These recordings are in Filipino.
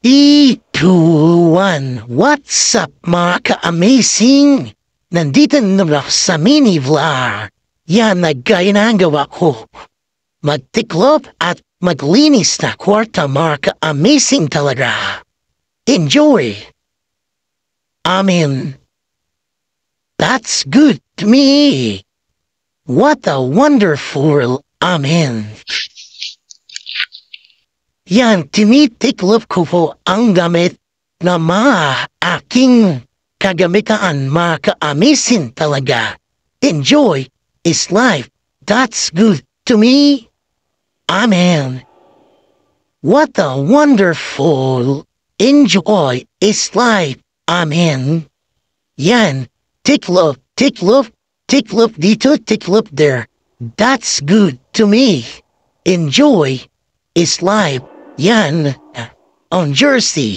E21, what's up mga ka-amazing? Nandito na ako sa mini vlog. Yan, nagkainagawa ko. Magtiklop at maglinis na kwarta mga ka-amazing talaga. Enjoy! Amen. That's good to me. What a wonderful amen. Yan, tinitiklop ko po ang gamit na mga aking kagamitan mga ka-amazing talaga. Enjoy is life. That's good to me. Amen. What a wonderful enjoy is life. Amen. Yan, tiklop, tiklop, tiklop dito, tiklop there. That's good to me. Enjoy is life. Yan, on Jersey.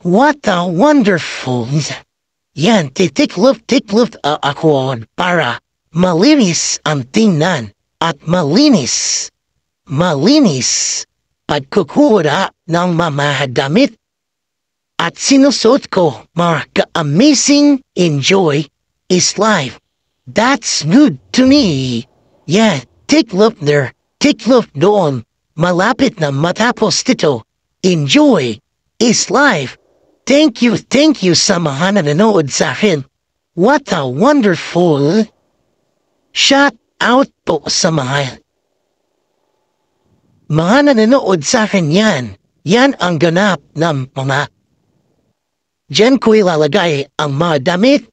What a wonderful. Yan, titiklop ako para malinis ang tingnan at malinis pagkukura ng mamahadamit at sinusot ko mga ka-amazing enjoy is life. That's good to me. Yeah, tiklop there, tiklop doon. Malapit na matapos dito. Enjoy is life. Thank you sa mga nanonood sa akin. What a wonderful shout out po sa mga nanonood sa akin yan. Yan ang ganap ng mga. Diyan ko ilalagay ang mga damit,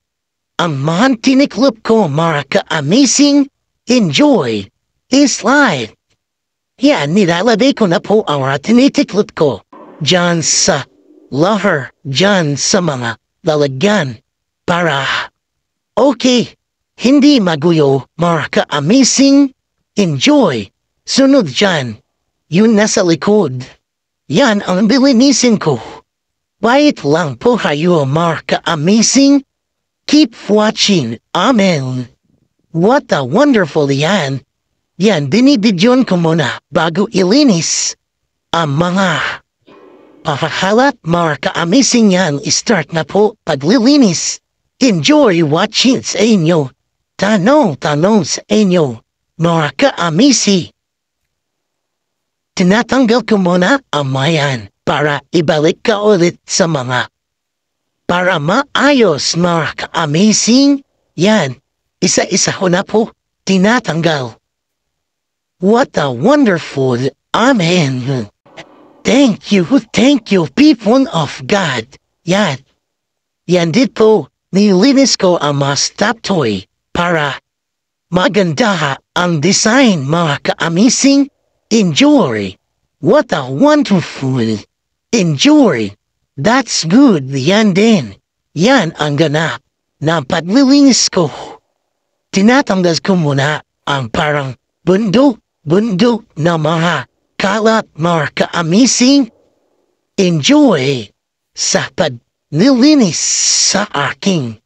ang mga tiniklop ko mga ka-amazing enjoy is life. Yan, nilalagay ko na po ang mga tinitiklop ko. Diyan sa lover, diyan sa mga lalagyan para okay, hindi maguyo mga ka-amazing enjoy. Sunod diyan, yun nasa likod. Yan ang bilinisin ko. Wait lang po kayo mga ka-amazing. Keep watching. Amen. What a wonderful yan. Yan, binibidyon ko muna bago ilinis ang mga pakakalat mga ka-amazing yan. Start na po paglilinis. Enjoy watching sa inyo. Tanong sa inyo mga ka-amazing. Tinatanggal ko muna ang mayan para ibalik ka ulit sa mga para maayos mga ka-amazing. Yan, isa-isa ko na po tinatanggal. What a wonderful amen. Thank you people of God. Yan, yan dito nilinis ko ang mga stop toy para maganda ang design mga ka-amazing. Enjoy. What a wonderful enjoy. That's good. Yan din. Yan ang ganap na paglilinis ko. Tinatanggal ko muna ang parang bundok na mga kalat mga ka-amazing. Enjoy sa paglilinis sa aking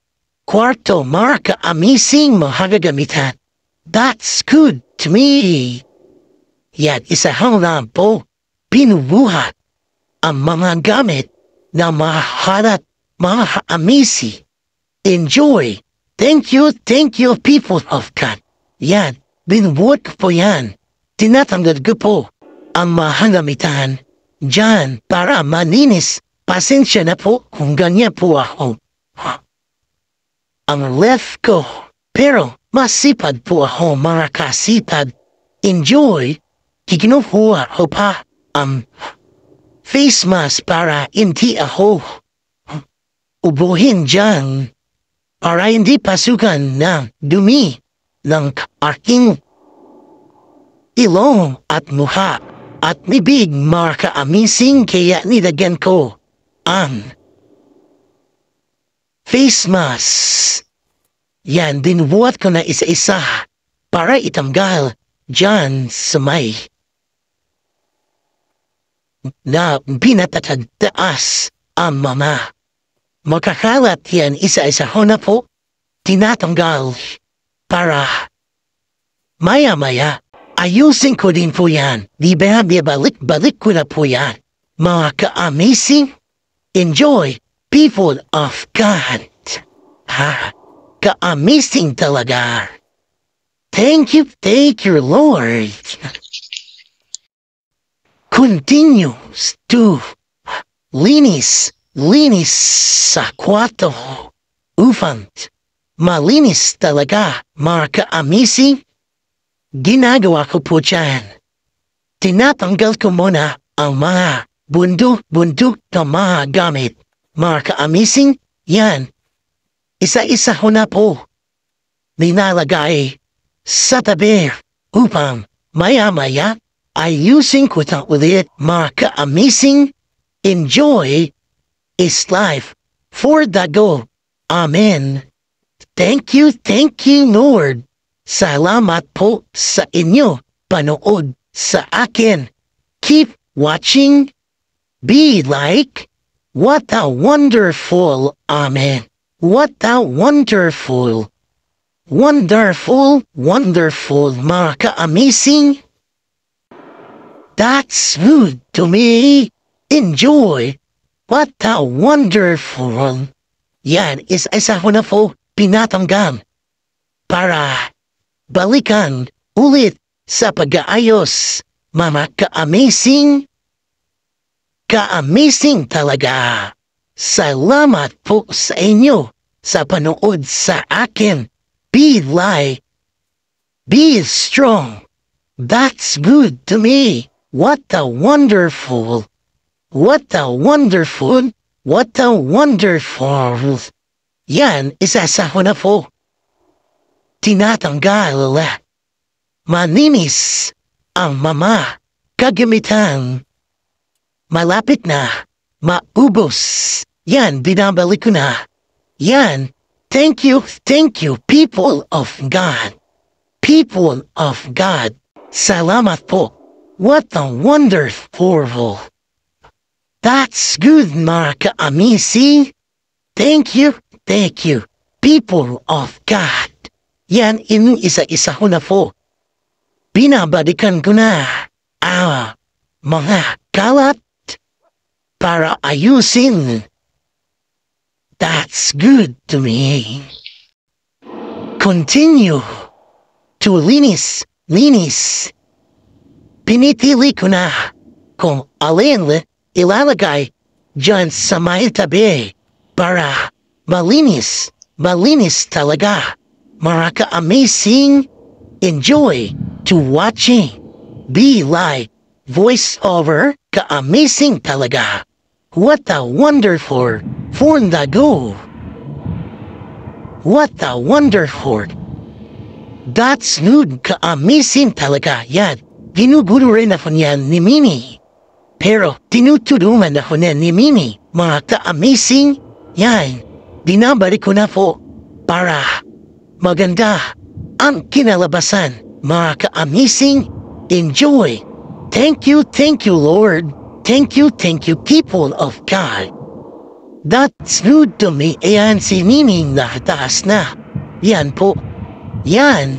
kwarto mga ka-amazing mga gagamitan. That's good to me. Yan, isa lang po, pinubuhat ang mga gamit na mahalat, mga amazing. Enjoy. Thank you people of God. Yan, binubuhat ko po yan. Tinatanggal ko po ang mga gamitan dyan para maninis. Pasensya na po kung ganyan po ako. Ang left ko, pero masipad po ako mga kasipad. Enjoy. Kikinuha ko pa ang face mask para hindi ako ubuhin dyan para hindi pasukan ng dumi ng aking ilong at mukha at bibig mga ka-amazing kaya nilagyan ko ang face mask. Yan, dinubuhat ko na isa-isa para itanggal dyan sa may na pinatatagtaas ang mga makakalat yan isa-isa ho na po tinatanggal para maya-maya ayusin ko din po yan. Di ba balik-balik ko na po yan. Mga ka-amazing, enjoy, people of God. Ha, ka-amazing talaga. Thank you, Lord. Continues to linis sa kwarto. Ufant, malinis talaga, mga ka-amazing. Ginagawa ko po dyan. Tinatanggal ko muna ang mga bundok na mga gamit. Mga ka-amazing, yan. Isa-isa ko na po ninalagay sa tabi upang maya-maya ayusin ko na ulit. Mga ka-amazing, enjoy is life for the go. Amen. Thank you, Lord. Salamat po sa inyo panood sa akin. Keep watching. Be like. What a wonderful. Amen. What a wonderful. Wonderful mga ka-amazing. That's good to me. Enjoy. What a wonderful. Yan, isa-isa ko na po pinatanggal para balikan ulit sa pag-aayos. Mga ka-amazing. Ka-amazing talaga. Salamat po sa inyo sa panood sa akin. Be like. Be strong. That's good to me. What a wonderful. What a wonderful. What a wonderful. Yan, isa-isa ko na po tinatanggal. Maninis ang mama kagamitan. Malapit na maubos. Yan, binabalik ko na. Yan, thank you, people of God. People of God. Salamat po. What a wonderful. That's good, mga ka-amazing. Thank you, people of God. Yan, isa-isa ko na po. Binabalikan ko na mga kalat para ayusin. That's good to me. Continue to linis. Pinitili ko na kung alin ilalagay dyan sa may tabi para malinis talaga. Mga ka-amazing, enjoy to watching. Be like voice over, ka-amazing talaga. What a wonderful go. What a wonderful. That's nude, ka-amazing talaga. Yan, ginugulo rin ako niyan ni Mimi. Pero tinutulungan ako niyan ni Mimi. Mga ka-amazing, yan, binabalik ko na po para maganda ang kinalabasan. Mga ka-amazing, enjoy. Thank you, Lord. Thank you, people of God. That's good to me. Ayan, si Nining nakataas na. Yan po. Yan.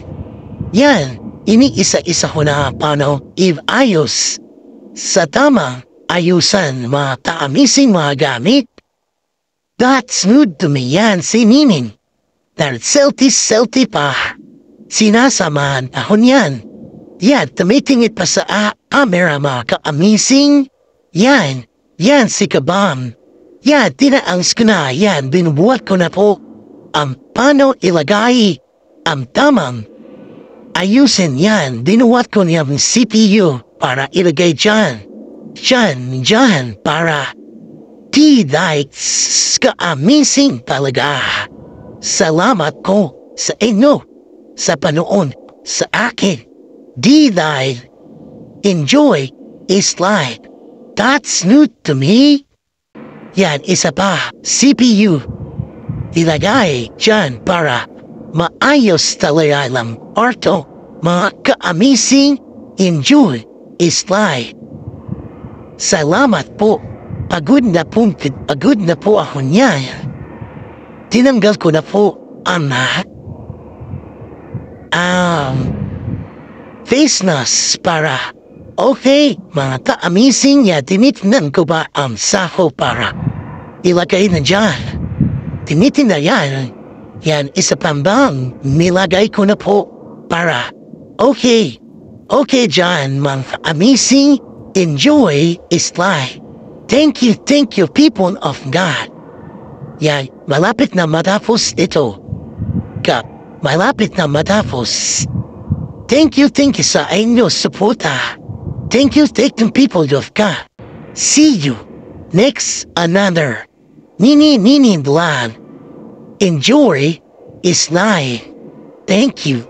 Iniisa-isa ko na paano ayos sa tamang ayusan mga ka-amazing mga gamit. That's good to me. Yan, si Nining. Dahil selfie pa. Sinasamahan ako niyan. Yan, tumitingit pa sa camera mga ka-amazing. Yan si Kabam. Yan, tinaangs ko na. Yan, binubuhat ko na po ang paano ilagay ang tamang ayusin. Yan, binuhat ko niya ang CPU para ilagay dyan. Dyan, para T-Dikes ka-amazing talaga. Salamat ko sa inyo sa panoon sa akin. D-Dike, enjoy is life. That's new to me. Yan, isa pa, CPU. Ilagay dyan para maayos talaga lang. Arto, mga ka-amazing, enjoy is life. Salamat po. pagod na po ako niya. Tinanggal ko na po ang face mask para okay, mga ka-amazing niya, tinitnan ko ba ang saho para ilagay na dyan. Tinitin na yan. Yan, isa pambang nilagay ko na po para okay. Okay dyan, mga amazing. Enjoy is life. Thank you, people of God. Yan, malapit na matapos ito. Malapit na matapos. Thank you sa inyo suporta. Thank you, people of God. See you next another Nini vlog. Enjoy is life. Thank you.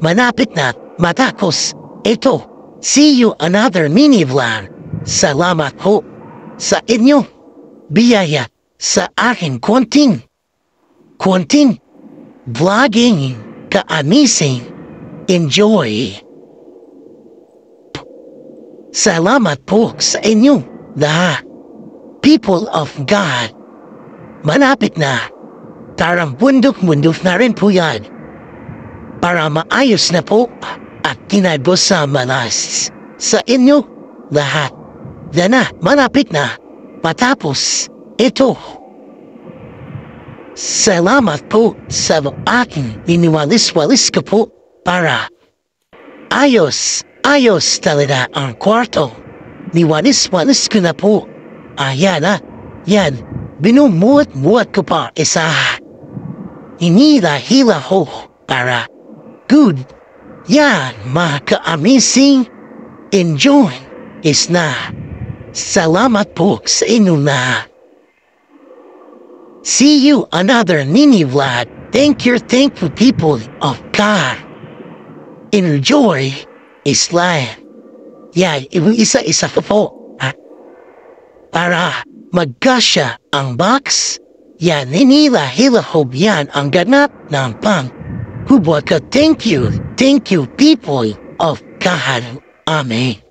Malapit na matapos ito. See you another mini vlog. Salamat po sa inyo. Biyaya sa akin konting vlogging ka-amazing. Enjoy. Salamat po sa inyo lahat. People of God. Malapit na. Tarang bundok na rin po yan. Para maayos na po at tinagos sa malas sa inyo lahat. Dana, malapit na matapos ito. Salamat po sa aking iniwalis-walis ko po para ayos talaga ang kwarto. Niwalis-walis ko na po. Ayan yan. Binumuot-muot ko pa isa. Hinila-hila ho para good. Yan, mga ka-amazing. Enjoy is na. Salamat po sa inyo na. See you another mini vlog. Thank you, people of God. Enjoy is life. Yan, isa-isa po. Para magkasya ang box. Yan, hinila-hilahob yan ang ganap ng hubot ka. Thank you, people of God. Amen.